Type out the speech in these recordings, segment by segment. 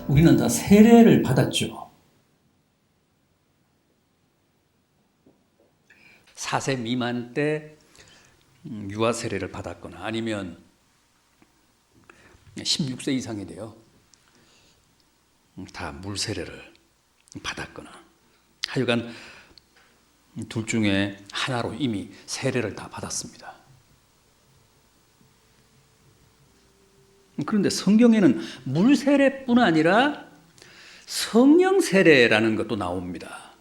우리는 다 세례를 받았죠. 4세 미만 때 유아 세례를 받았거나 아니면 16세 이상이 되어 다 물 세례를 받았거나 하여간 둘 중에 하나로 이미 세례를 다 받았습니다. 그런데 성경에는 물 세례뿐 아니라 성령 세례라는 것도 나옵니다.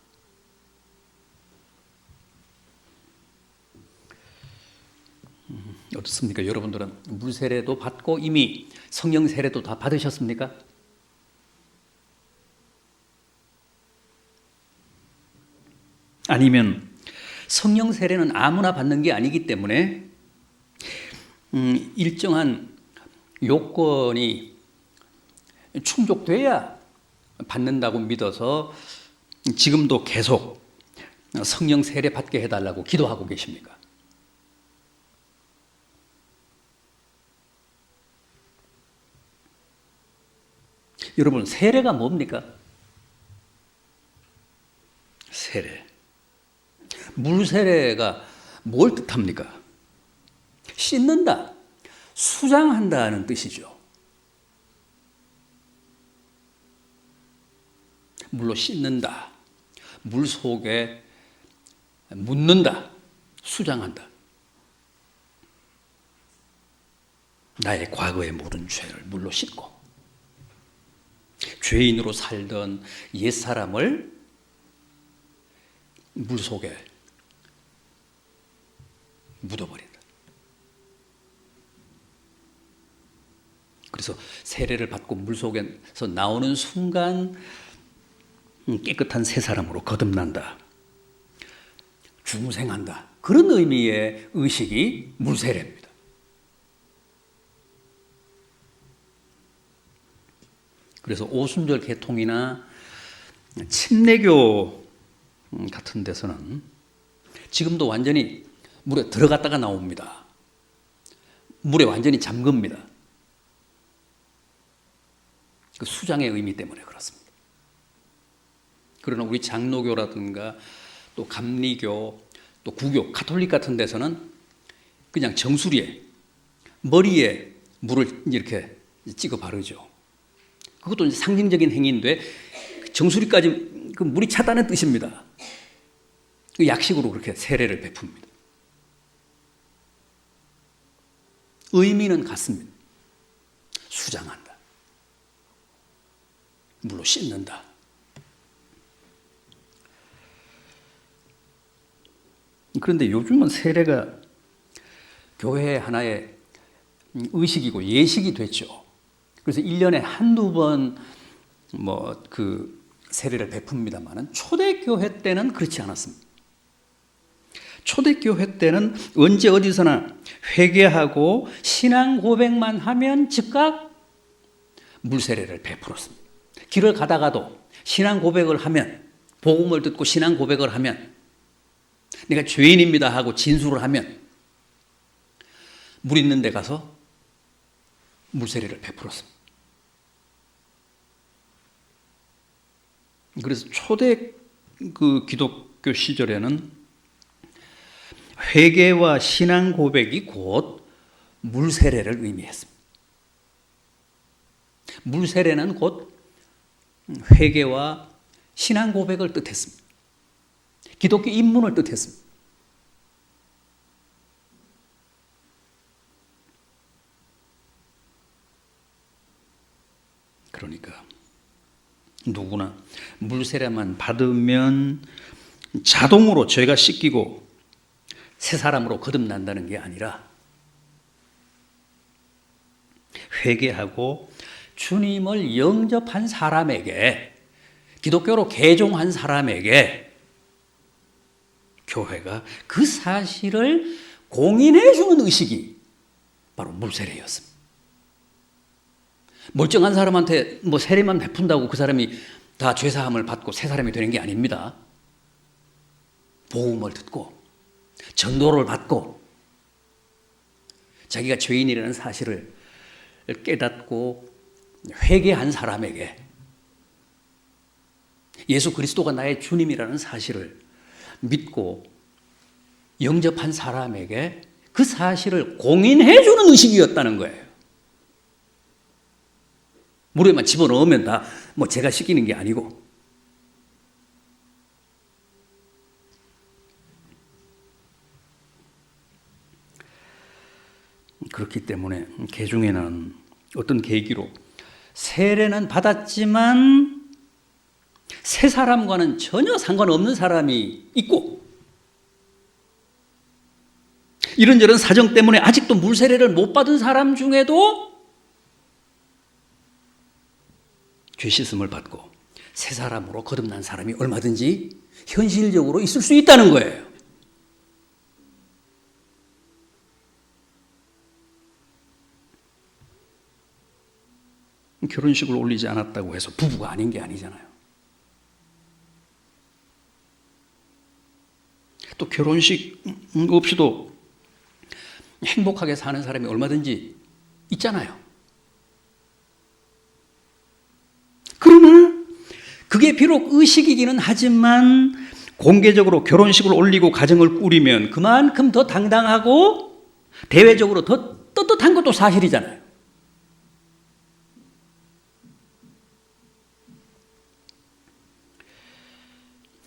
어떻습니까? 여러분들은 물 세례도 받고 이미 성령 세례도 다 받으셨습니까? 아니면 성령 세례는 아무나 받는 게 아니기 때문에 일정한 요건이 충족돼야 받는다고 믿어서 지금도 계속 성령 세례 받게 해달라고 기도하고 계십니까? 여러분, 세례가 뭡니까? 세례. 물 세례가 뭘 뜻합니까? 씻는다, 수장한다는 뜻이죠. 물로 씻는다, 물 속에 묻는다, 수장한다. 나의 과거의 모든 죄를 물로 씻고 죄인으로 살던 옛사람을 물 속에 묻어버린다. 그래서 세례를 받고 물 속에서 나오는 순간 깨끗한 새 사람으로 거듭난다, 중생한다, 그런 의미의 의식이 물세례입니다. 그래서 오순절 개통이나 침례교 같은 데서는 지금도 완전히 물에 들어갔다가 나옵니다. 물에 완전히 잠깁니다. 그 수장의 의미 때문에 그렇습니다. 그러나 우리 장로교라든가 또 감리교, 또 구교, 가톨릭 같은 데서는 그냥 정수리에, 머리에 물을 이렇게 찍어 바르죠. 그것도 이제 상징적인 행위인데 정수리까지 그 물이 찼다는 뜻입니다. 그 약식으로 그렇게 세례를 베풉니다. 의미는 같습니다. 수장한다, 물로 씻는다. 그런데 요즘은 세례가 교회의 하나의 의식이고 예식이 됐죠. 그래서 1년에 한두 번 그 세례를 베풉니다만은 초대교회 때는 그렇지 않았습니다. 초대교회 때는 언제 어디서나 회개하고 신앙 고백만 하면 즉각 물세례를 베풀었습니다. 길을 가다가도 신앙 고백을 하면, 복음을 듣고 신앙 고백을 하면, 내가 죄인입니다 하고 진술을 하면 물 있는 데 가서 물세례를 베풀었습니다. 그래서 초대 그 기독교 시절에는 회개와 신앙 고백이 곧 물세례를 의미했습니다. 물세례는 곧 회개와 신앙 고백을 뜻했습니다. 기독교 입문을 뜻했습니다. 그러니까 누구나 물세례만 받으면 자동으로 죄가 씻기고 새 사람으로 거듭난다는 게 아니라 회개하고 주님을 영접한 사람에게, 기독교로 개종한 사람에게 교회가 그 사실을 공인해 주는 의식이 바로 물세례였습니다. 멀쩡한 사람한테 세례만 베푼다고 그 사람이 다 죄사함을 받고 새 사람이 되는 게 아닙니다. 복음을 듣고 전도를 받고 자기가 죄인이라는 사실을 깨닫고 회개한 사람에게 예수 그리스도가 나의 주님이라는 사실을 믿고 영접한 사람에게 그 사실을 공인해 주는 의식이었다는 거예요. 물에만 집어넣으면 다 뭐 제가 시키는 게 아니고. 그렇기 때문에 개중에는 어떤 계기로 세례는 받았지만 새 사람과는 전혀 상관없는 사람이 있고, 이런저런 사정 때문에 아직도 물세례를 못 받은 사람 중에도 죄 씻음을 받고 새 사람으로 거듭난 사람이 얼마든지 현실적으로 있을 수 있다는 거예요. 결혼식을 올리지 않았다고 해서 부부가 아닌 게 아니잖아요. 또 결혼식 없이도 행복하게 사는 사람이 얼마든지 있잖아요. 그러나 그게 비록 의식이기는 하지만 공개적으로 결혼식을 올리고 가정을 꾸리면 그만큼 더 당당하고 대외적으로 더 떳떳한 것도 사실이잖아요.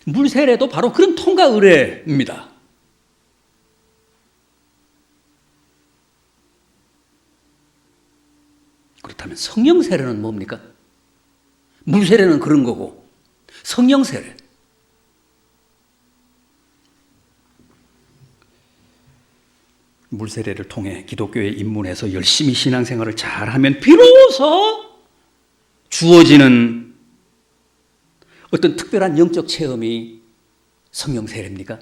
물세례도 바로 그런 통과 의례입니다. 그렇다면 성령 세례는 뭡니까? 물세례는 그런 거고, 성령 세례. 물세례를 통해 기독교에 입문해서 열심히 신앙생활을 잘하면 비로소 주어지는 어떤 특별한 영적 체험이 성령 세례입니까?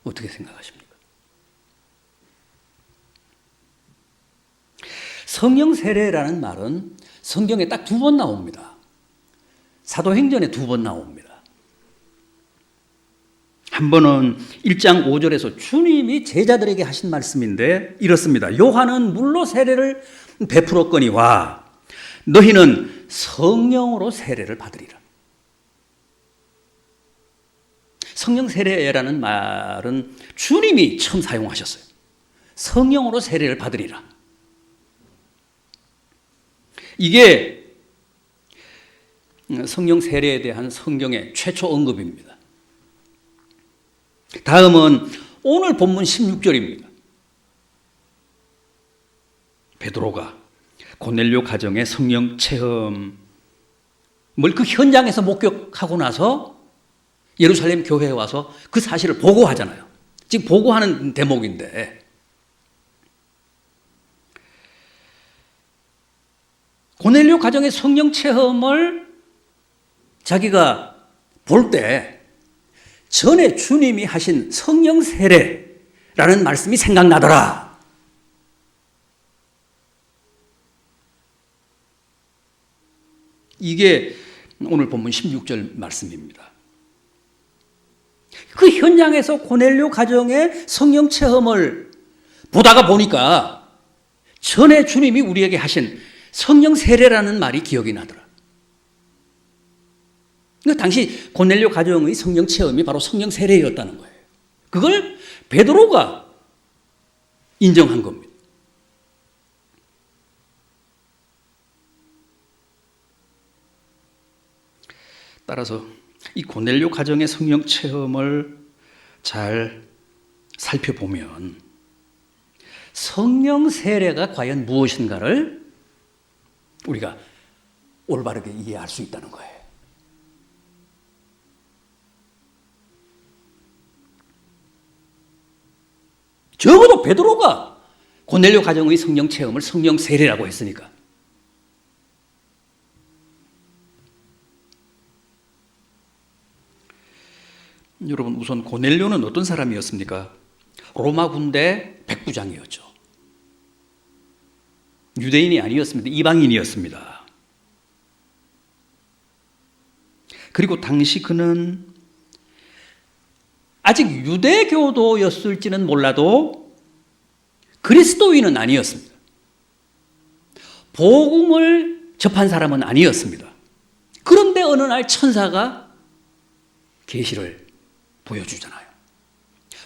어떻게 생각하십니까? 성령 세례라는 말은 성경에 딱 2번 나옵니다. 사도행전에 2번 나옵니다. 한 번은 1장 5절에서 주님이 제자들에게 하신 말씀인데 이렇습니다. 요한은 물로 세례를 베풀었거니와 너희는 성령으로 세례를 받으리라. 성령 세례라는 말은 주님이 처음 사용하셨어요. 성령으로 세례를 받으리라. 이게 성령 세례에 대한 성경의 최초 언급입니다. 다음은 오늘 본문 16절입니다. 베드로가 고넬료 가정의 성령 체험을 그 현장에서 목격하고 나서 예루살렘 교회에 와서 그 사실을 보고하잖아요. 지금 보고하는 대목인데, 고넬료 가정의 성령 체험을 자기가 볼 때 전에 주님이 하신 성령 세례라는 말씀이 생각나더라. 이게 오늘 본문 16절 말씀입니다. 그 현장에서 고넬료 가정의 성령 체험을 보다가 보니까 전에 주님이 우리에게 하신 성령 세례라는 말이 기억이 나더라. 그러니까 당시 고넬료 가정의 성령 체험이 바로 성령 세례였다는 거예요. 그걸 베드로가 인정한 겁니다. 따라서 이 고넬료 가정의 성령 체험을 잘 살펴보면 성령 세례가 과연 무엇인가를 우리가 올바르게 이해할 수 있다는 거예요. 적어도 베드로가 고넬료 가정의 성령 체험을 성령 세례라고 했으니까. 여러분, 우선 고넬료는 어떤 사람이었습니까? 로마 군대 백부장이었죠. 유대인이 아니었습니다. 이방인이었습니다. 그리고 당시 그는 아직 유대교도였을지는 몰라도 그리스도인은 아니었습니다. 복음을 접한 사람은 아니었습니다. 그런데 어느 날 천사가 계시를 보여주잖아요.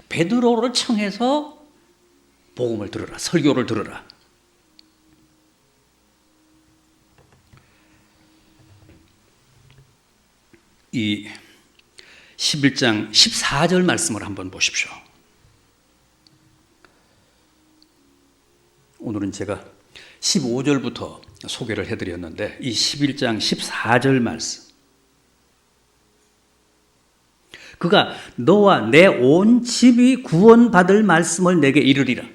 베드로를 청해서 복음을 들으라, 설교를 들으라. 이 11장 14절 말씀을 한번 보십시오. 오늘은 제가 15절부터 소개를 해드렸는데 이 11장 14절 말씀. 그가 너와 내 온 집이 구원받을 말씀을 내게 이르리라.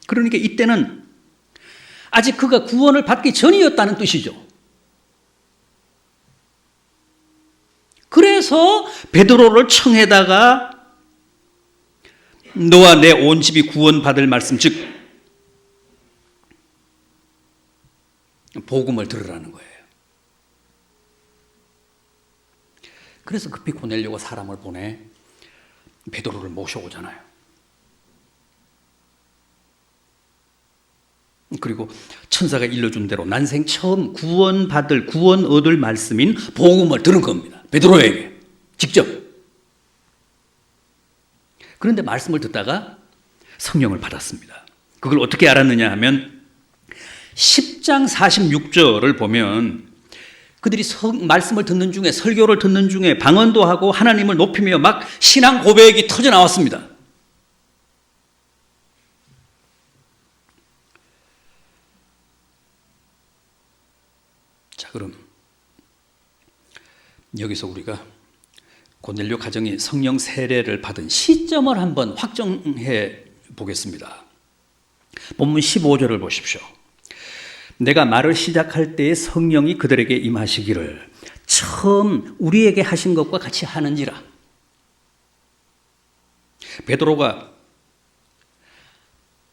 그러니까 이때는 아직 그가 구원을 받기 전이었다는 뜻이죠. 그래서 베드로를 청해다가 너와 내 온 집이 구원받을 말씀, 즉 복음을 들으라는 거예요. 그래서 급히 고넬료가 사람을 보내 베드로를 모셔오잖아요. 그리고 천사가 일러준 대로 난생 처음 구원 얻을 말씀인 복음을 들은 겁니다. 베드로에게 직접. 그런데 말씀을 듣다가 성령을 받았습니다. 그걸 어떻게 알았느냐 하면 10장 46절을 보면 그들이 말씀을 듣는 중에, 설교를 듣는 중에 방언도 하고 하나님을 높이며 막 신앙 고백이 터져 나왔습니다. 자, 그럼 여기서 우리가 고넬료 가정이 성령 세례를 받은 시점을 한번 확정해 보겠습니다. 본문 15절을 보십시오. 내가 말을 시작할 때에 성령이 그들에게 임하시기를 처음 우리에게 하신 것과 같이 하는지라. 베드로가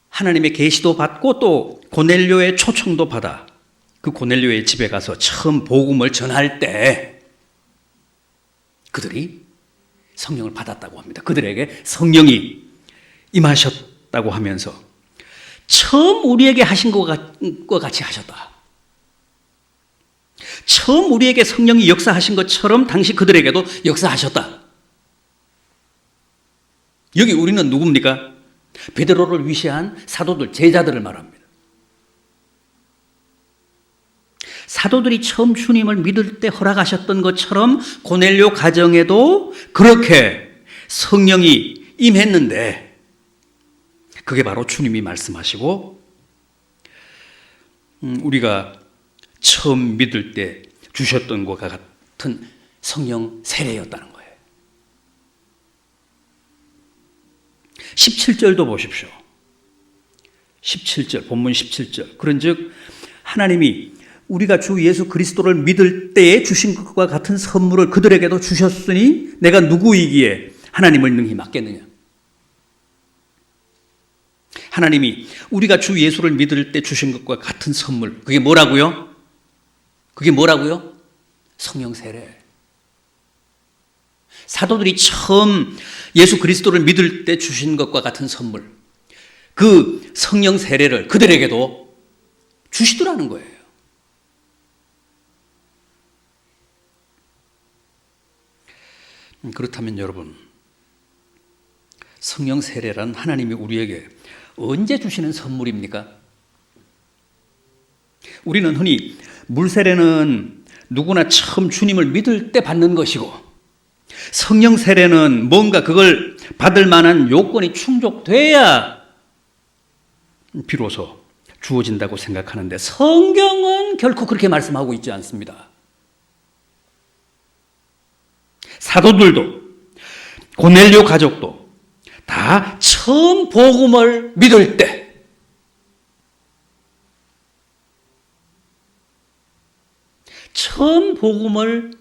하나님의 계시도 받고 또 고넬료의 초청도 받아 그 고넬료의 집에 가서 처음 복음을 전할 때 그들이 성령을 받았다고 합니다. 그들에게 성령이 임하셨다고 하면서 처음 우리에게 하신 것과 같이 하셨다. 처음 우리에게 성령이 역사하신 것처럼 당시 그들에게도 역사하셨다. 여기 우리는 누굽니까? 베드로를 위시한 사도들, 제자들을 말합니다. 사도들이 처음 주님을 믿을 때 허락하셨던 것처럼 고넬료 가정에도 그렇게 성령이 임했는데 그게 바로 주님이 말씀하시고 우리가 처음 믿을 때 주셨던 것과 같은 성령 세례였다는 거예요. 17절도 보십시오. 17절, 본문 17절. 그런즉 하나님이 우리가 주 예수 그리스도를 믿을 때에 주신 것과 같은 선물을 그들에게도 주셨으니 내가 누구이기에 하나님을 능히 막겠느냐. 하나님이 우리가 주 예수를 믿을 때 주신 것과 같은 선물, 그게 뭐라고요? 그게 뭐라고요? 성령 세례. 사도들이 처음 예수 그리스도를 믿을 때 주신 것과 같은 선물, 그 성령 세례를 그들에게도 주시더라는 거예요. 그렇다면 여러분, 성령 세례란 하나님이 우리에게 언제 주시는 선물입니까? 우리는 흔히 물 세례는 누구나 처음 주님을 믿을 때 받는 것이고 성령 세례는 뭔가 그걸 받을 만한 요건이 충족돼야 비로소 주어진다고 생각하는데 성경은 결코 그렇게 말씀하고 있지 않습니다. 사도들도 고넬료 가족도 다 처음 복음을 믿을 때 처음 복음을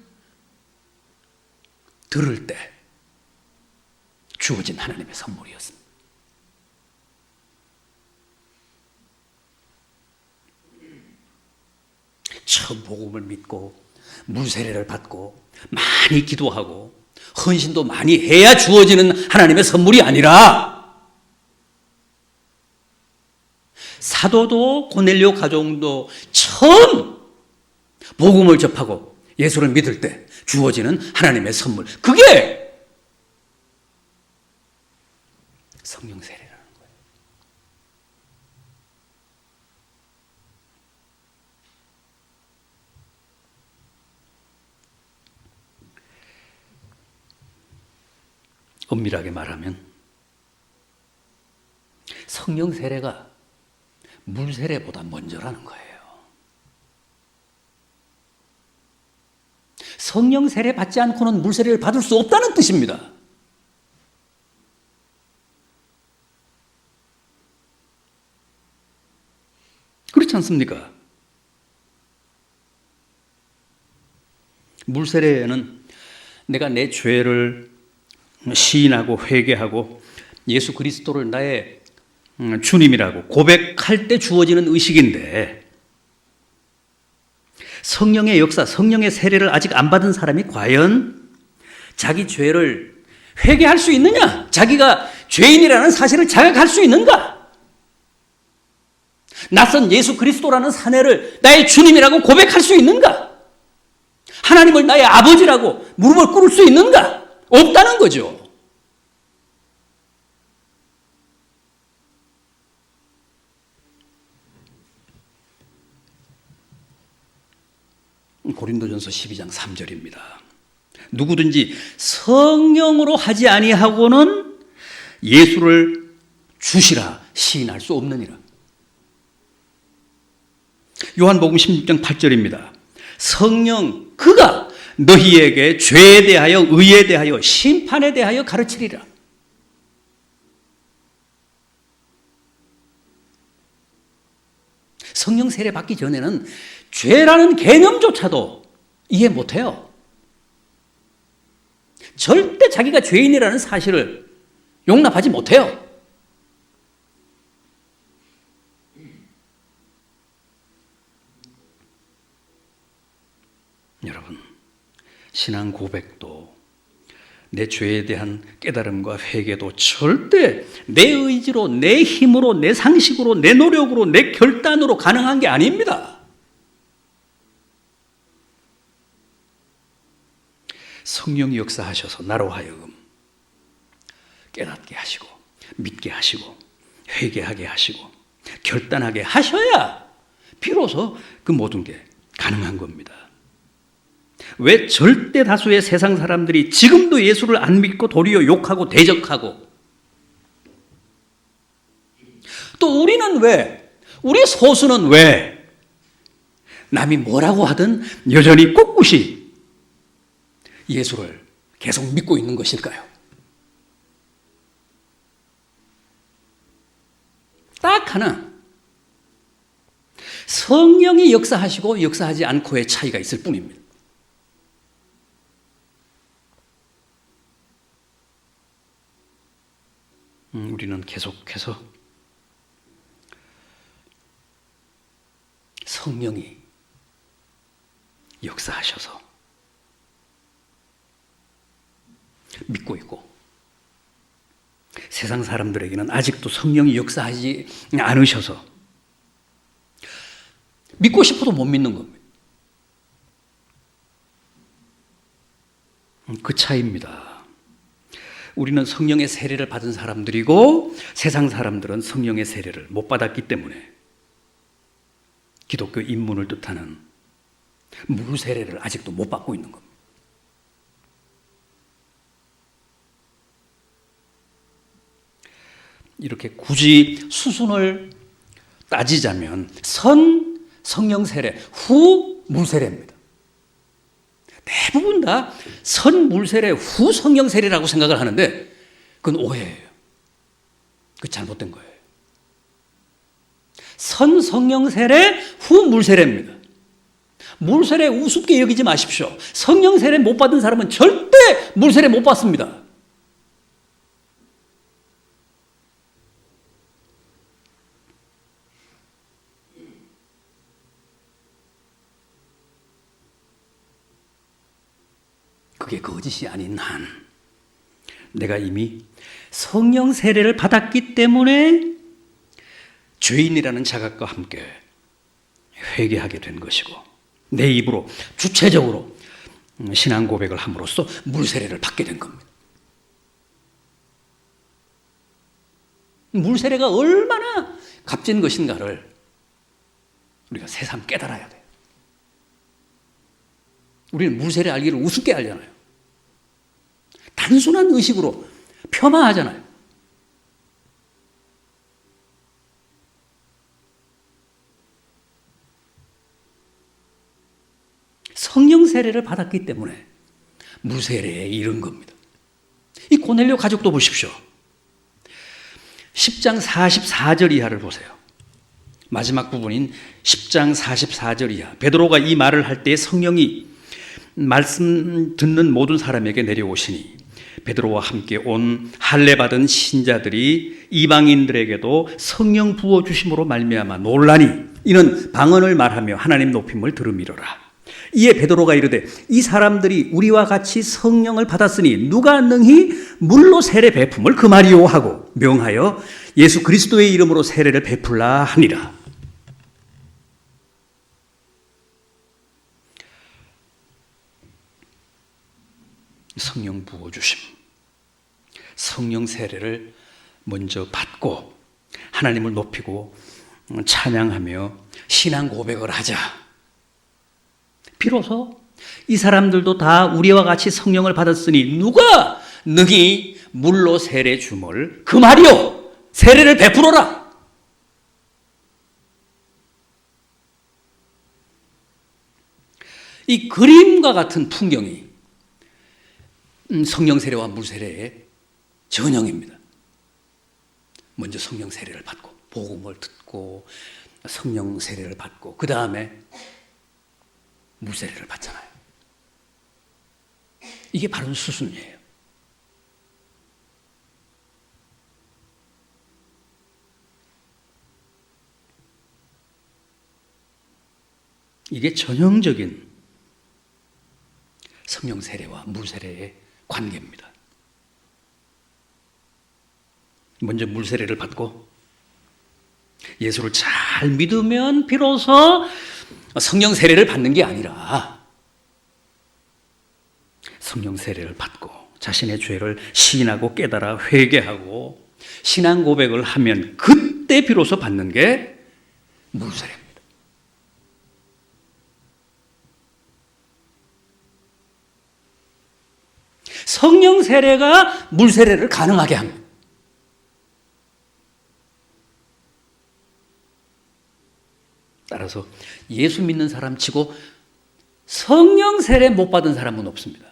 들을 때 주어진 하나님의 선물이었습니다. 처음 복음을 믿고 물세례를 받고 많이 기도하고 헌신도 많이 해야 주어지는 하나님의 선물이 아니라 사도도 고넬료 가족도 처음 복음을 접하고 예수를 믿을 때 주어지는 하나님의 선물, 그게 성령 세례라는 거예요. 엄밀하게 말하면 성령 세례가 물 세례보다 먼저라는 거예요. 성령 세례 받지 않고는 물 세례를 받을 수 없다는 뜻입니다. 그렇지 않습니까? 물 세례는 내가 내 죄를 시인하고 회개하고 예수 그리스도를 나의 주님이라고 고백할 때 주어지는 의식인데, 성령의 역사, 성령의 세례를 아직 안 받은 사람이 과연 자기 죄를 회개할 수 있느냐? 자기가 죄인이라는 사실을 자각할 수 있는가? 낯선 예수 그리스도라는 사내를 나의 주님이라고 고백할 수 있는가? 하나님을 나의 아버지라고 무릎을 꿇을 수 있는가? 없다는 거죠. 고린도전서 12장 3절입니다. 누구든지 성령으로 하지 아니하고는 예수를 주시라 시인할 수 없느니라. 요한복음 16장 8절입니다. 성령 그가 너희에게 죄에 대하여 의에 대하여 심판에 대하여 가르치리라. 성령 세례 받기 전에는 죄라는 개념조차도 이해 못해요. 절대 자기가 죄인이라는 사실을 용납하지 못해요. 여러분, 신앙 고백도 내 죄에 대한 깨달음과 회개도 절대 내 의지로, 내 힘으로, 내 상식으로, 내 노력으로, 내 결단으로 가능한 게 아닙니다. 성령이 역사하셔서 나로 하여금 깨닫게 하시고 믿게 하시고 회개하게 하시고 결단하게 하셔야 비로소 그 모든 게 가능한 겁니다. 왜 절대 다수의 세상 사람들이 지금도 예수를 안 믿고 도리어 욕하고 대적하고, 또 우리는 왜, 우리 소수는 왜 남이 뭐라고 하든 여전히 꿋꿋이 예수를 계속 믿고 있는 것일까요? 딱 하나, 성령이 역사하시고 역사하지 않고의 차이가 있을 뿐입니다. 우리는 계속해서 성령이 역사하셔서 믿고 있고, 세상 사람들에게는 아직도 성령이 역사하지 않으셔서 믿고 싶어도 못 믿는 겁니다. 그 차이입니다. 우리는 성령의 세례를 받은 사람들이고 세상 사람들은 성령의 세례를 못 받았기 때문에 기독교 입문을 뜻하는 물 세례를 아직도 못 받고 있는 겁니다. 이렇게 굳이 수순을 따지자면 선 성령 세례, 후 물 세례입니다. 대부분 다 선 물 세례, 후 성령 세례라고 생각을 하는데 그건 오해예요. 그 잘못된 거예요. 선 성령 세례, 후 물 세례입니다. 물 세례 우습게 여기지 마십시오. 성령 세례 못 받은 사람은 절대 물 세례 못 받습니다. 그게 거짓이 아닌 한 내가 이미 성령 세례를 받았기 때문에 죄인이라는 자각과 함께 회개하게 된 것이고 내 입으로 주체적으로 신앙 고백을 함으로써 물세례를 받게 된 겁니다. 물세례가 얼마나 값진 것인가를 우리가 새삼 깨달아야 돼요. 우리는 물세례 알기를 우습게 알잖아요. 단순한 의식으로 폄하하잖아요. 성령 세례를 받았기 때문에 물세례에 이른 겁니다. 이 고넬료 가족도 보십시오. 10장 44절 이하를 보세요. 마지막 부분인 10장 44절 이하. 베드로가 이 말을 할 때 성령이 말씀 듣는 모든 사람에게 내려오시니 베드로와 함께 온 할례 받은 신자들이 이방인들에게도 성령 부어 주심으로 말미암아 놀라니 이는 방언을 말하며 하나님 높임을 들음이로라. 이에 베드로가 이르되 이 사람들이 우리와 같이 성령을 받았으니 누가 능히 물로 세례 베품을 금하리요 하고 명하여 예수 그리스도의 이름으로 세례를 베풀라 하니라. 성령 부어주심, 성령 세례를 먼저 받고 하나님을 높이고 찬양하며 신앙 고백을 하자. 비로소 이 사람들도 다 우리와 같이 성령을 받았으니 누가 능히 물로 세례 줌을 금하리요, 세례를 베풀어라. 이 그림과 같은 풍경이 성령 세례와 물 세례의 전형입니다. 먼저 성령 세례를 받고 복음을 듣고 성령 세례를 받고 그 다음에 물 세례를 받잖아요. 이게 바로 수순이에요. 이게 전형적인 성령 세례와 물 세례의 관계입니다. 먼저 물 세례를 받고 예수를 잘 믿으면 비로소 성령 세례를 받는 게 아니라 성령 세례를 받고 자신의 죄를 시인하고 깨달아 회개하고 신앙 고백을 하면 그때 비로소 받는 게 물 세례입니다. 성령 세례가 물 세례를 가능하게 합니다. 따라서 예수 믿는 사람 치고 성령 세례 못 받은 사람은 없습니다.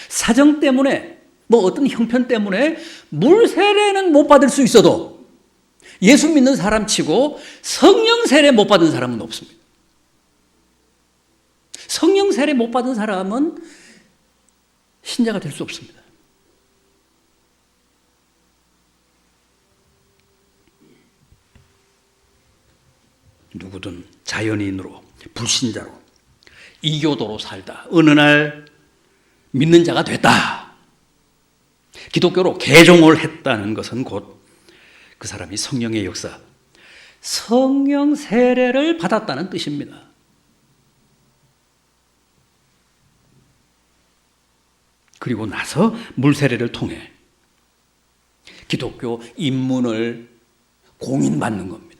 사정 때문에 어떤 형편 때문에 물 세례는 못 받을 수 있어도 예수 믿는 사람 치고 성령 세례 못 받은 사람은 없습니다. 성령 세례 못 받은 사람은 신자가 될 수 없습니다. 누구든 자연인으로 불신자로 이교도로 살다 어느 날 믿는 자가 됐다. 기독교로 개종을 했다는 것은 곧 그 사람이 성령의 역사, 성령 세례를 받았다는 뜻입니다. 그리고 나서 물 세례를 통해 기독교 입문을 공인받는 겁니다.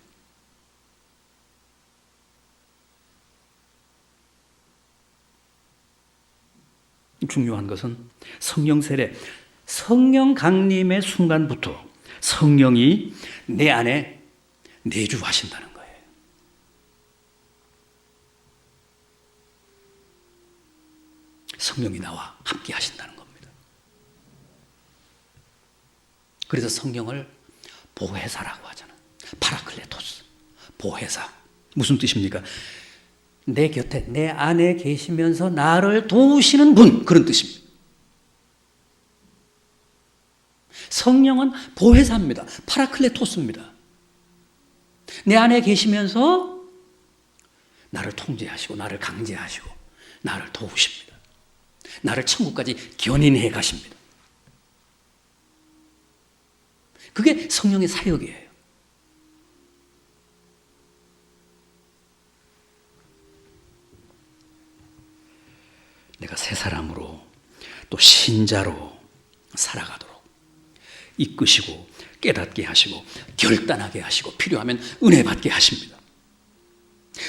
중요한 것은 성령 세례, 성령 강림의 순간부터 성령이 내 안에 내주하신다는 거예요. 성령이 나와 함께 하신다는 겁니다. 그래서 성령을 보혜사라고 하잖아요. 파라클레토스, 보혜사. 무슨 뜻입니까? 내 곁에, 내 안에 계시면서 나를 도우시는 분, 그런 뜻입니다. 성령은 보혜사입니다. 파라클레토스입니다. 내 안에 계시면서 나를 통제하시고 나를 강제하시고 나를 도우십니다. 나를 천국까지 견인해 가십니다. 그게 성령의 사역이에요. 사람으로 또 신자로 살아가도록 이끄시고 깨닫게 하시고 결단하게 하시고 필요하면 은혜 받게 하십니다.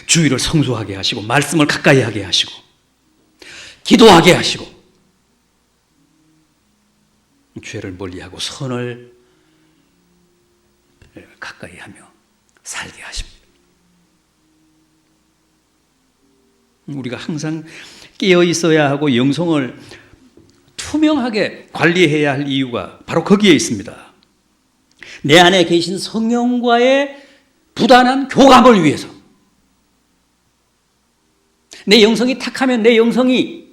주의를 성소하게 하시고 말씀을 가까이 하게 하시고 기도하게 하시고 죄를 멀리하고 선을 가까이 하며 살게 하십니다. 우리가 항상 깨어 있어야 하고 영성을 투명하게 관리해야 할 이유가 바로 거기에 있습니다. 내 안에 계신 성령과의 부단한 교감을 위해서. 내 영성이 탁하면, 내 영성이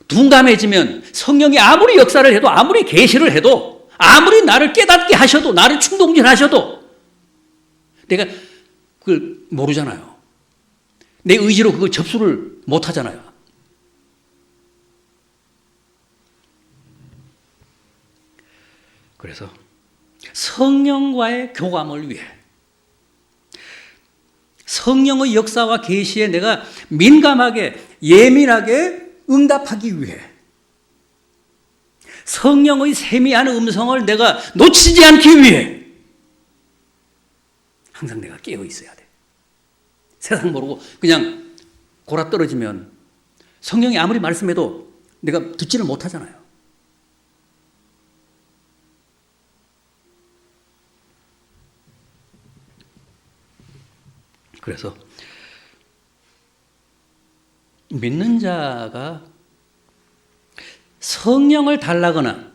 둔감해지면 성령이 아무리 역사를 해도, 아무리 계시를 해도, 아무리 나를 깨닫게 하셔도, 나를 충동질하셔도 내가 그걸 모르잖아요. 내 의지로 그걸 접수를 못하잖아요. 그래서 성령과의 교감을 위해, 성령의 역사와 계시에 내가 민감하게 예민하게 응답하기 위해, 성령의 세미한 음성을 내가 놓치지 않기 위해 항상 내가 깨어 있어야 돼. 세상 모르고 그냥 골아떨어지면 성령이 아무리 말씀해도 내가 듣지를 못하잖아요. 그래서 믿는 자가 성령을 달라거나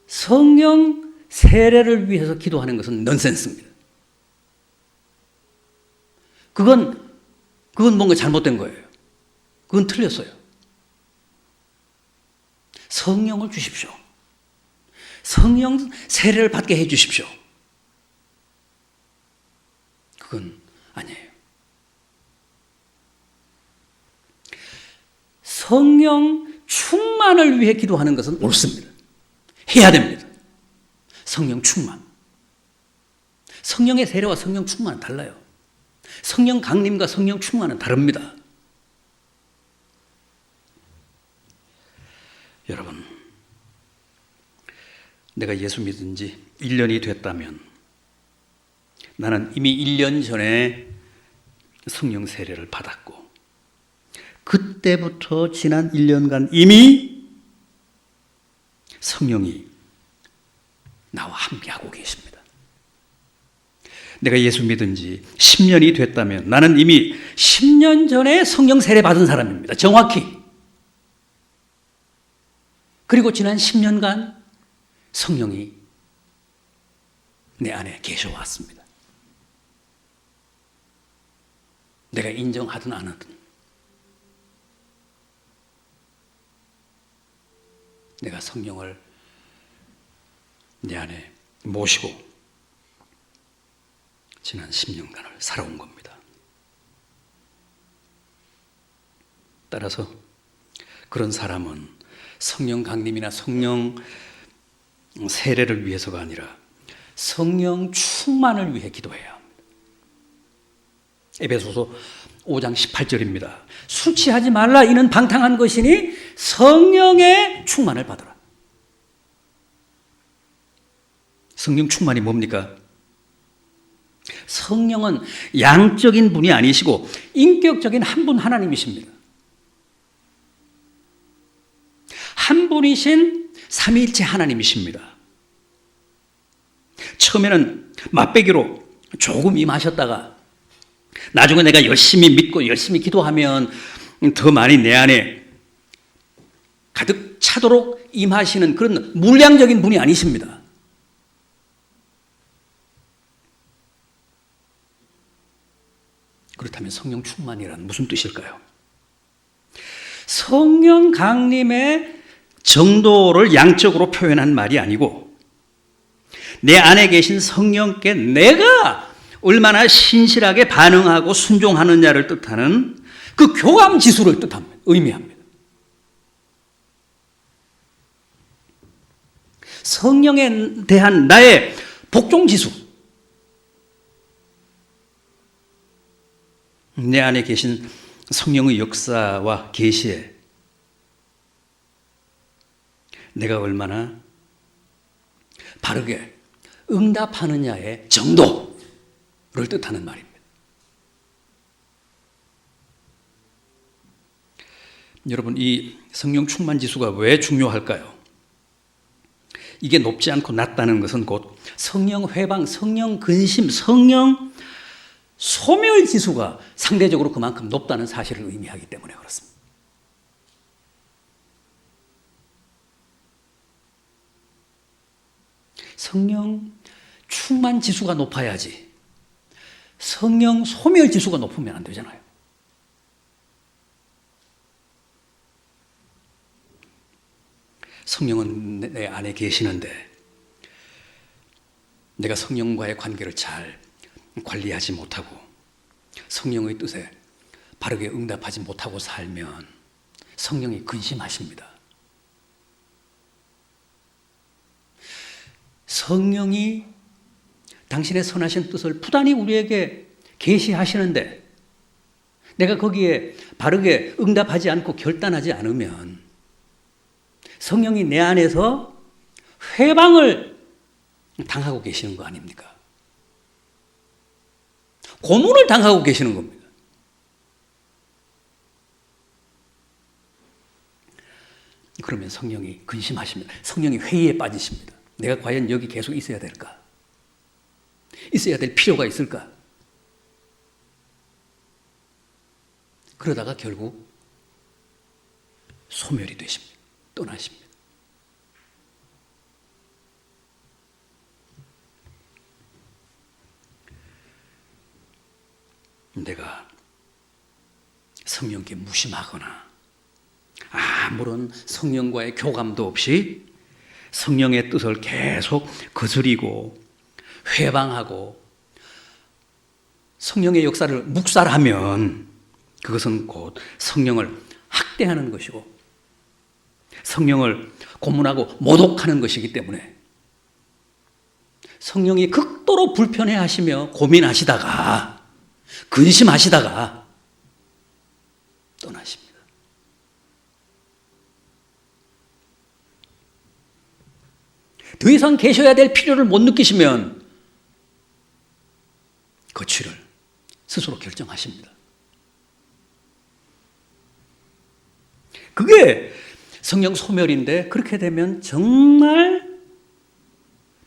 성령 세례를 위해서 기도하는 것은 넌센스입니다. 그건 뭔가 잘못된 거예요. 그건 틀렸어요. 성령을 주십시오. 성령 세례를 받게 해 주십시오. 그건 아니에요. 성령 충만을 위해 기도하는 것은 옳습니다. 해야 됩니다. 성령 충만. 성령의 세례와 성령 충만은 달라요. 성령 강림과 성령 충만은 다릅니다. 여러분, 내가 예수 믿은 지 1년이 됐다면 나는 이미 1년 전에 성령 세례를 받았고 그때부터 지난 1년간 이미 성령이 나와 함께하고 계십니다. 내가 예수 믿은 지 10년이 됐다면 나는 이미 10년 전에 성령 세례 받은 사람입니다. 정확히. 그리고 지난 10년간 성령이 내 안에 계셔왔습니다. 내가 인정하든 안 하든 내가 성령을 내 안에 모시고 지난 10년간을 살아온 겁니다. 따라서 그런 사람은 성령 강림이나 성령 세례를 위해서가 아니라 성령 충만을 위해 기도해야 합니다. 에베소서 5장 18절입니다. 술 취하지 말라 이는 방탕한 것이니 성령의 충만을 받으라. 성령 충만이 뭡니까? 성령은 양적인 분이 아니시고 인격적인 한 분 하나님이십니다. 한 분이신 삼위일체 하나님이십니다. 처음에는 맛배기로 조금 임하셨다가 나중에 내가 열심히 믿고 열심히 기도하면 더 많이 내 안에 가득 차도록 임하시는 그런 물량적인 분이 아니십니다. 그렇다면 성령 충만이란 무슨 뜻일까요? 성령 강림의 정도를 양적으로 표현한 말이 아니고 내 안에 계신 성령께 내가 얼마나 신실하게 반응하고 순종하느냐를 뜻하는 그 교감 지수를 뜻합니다. 의미합니다. 성령에 대한 나의 복종 지수. 내 안에 계신 성령의 역사와 계시에 내가 얼마나 바르게 응답하느냐의 정도를 뜻하는 말입니다. 여러분, 이 성령 충만 지수가 왜 중요할까요? 이게 높지 않고 낮다는 것은 곧 성령 회방, 성령 근심, 성령 소멸 지수가 상대적으로 그만큼 높다는 사실을 의미하기 때문에 그렇습니다. 성령 충만 지수가 높아야지 성령 소멸 지수가 높으면 안 되잖아요. 성령은 내 안에 계시는데 내가 성령과의 관계를 잘 관리하지 못하고 성령의 뜻에 바르게 응답하지 못하고 살면 성령이 근심하십니다. 성령이 당신의 선하신 뜻을 부단히 우리에게 계시하시는데 내가 거기에 바르게 응답하지 않고 결단하지 않으면 성령이 내 안에서 회방을 당하고 계시는 거 아닙니까? 고문을 당하고 계시는 겁니다. 그러면 성령이 근심하십니다. 성령이 회의에 빠지십니다. 내가 과연 여기 계속 있어야 될까? 있어야 될 필요가 있을까? 그러다가 결국 소멸이 되십니다. 떠나십니다. 내가 성령께 무심하거나 아무런 성령과의 교감도 없이 성령의 뜻을 계속 거스리고 회방하고 성령의 역사를 묵살하면 그것은 곧 성령을 학대하는 것이고 성령을 고문하고 모독하는 것이기 때문에 성령이 극도로 불편해하시며 고민하시다가 근심하시다가 떠나십니다. 더 이상 계셔야 될 필요를 못 느끼시면 거취를 스스로 결정하십니다. 그게 성령 소멸인데 그렇게 되면 정말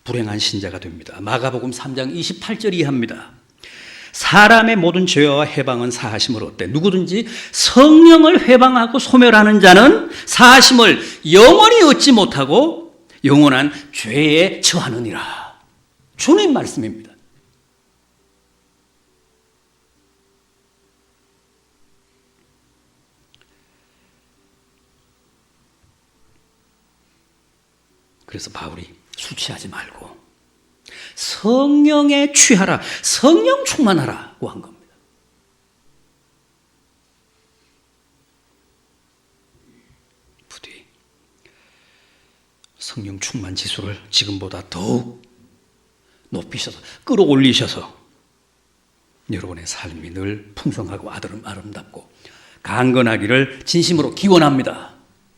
불행한 신자가 됩니다. 마가복음 3장 28절 이하입니다. 사람의 모든 죄와 해방은 사하심을 얻되 누구든지 성령을 회방하고 소멸하는 자는 사하심을 영원히 얻지 못하고 영원한 죄에 처하느니라. 주님 말씀입니다. 그래서 바울이 술 취하지 말고 성령에 취하라, 성령 충만하라고 한 겁니다. 부디 성령 충만 지수를 지금보다 더욱 높이셔서 끌어올리셔서 여러분의 삶이 늘 풍성하고 아름답고 강건하기를 진심으로 기원합니다.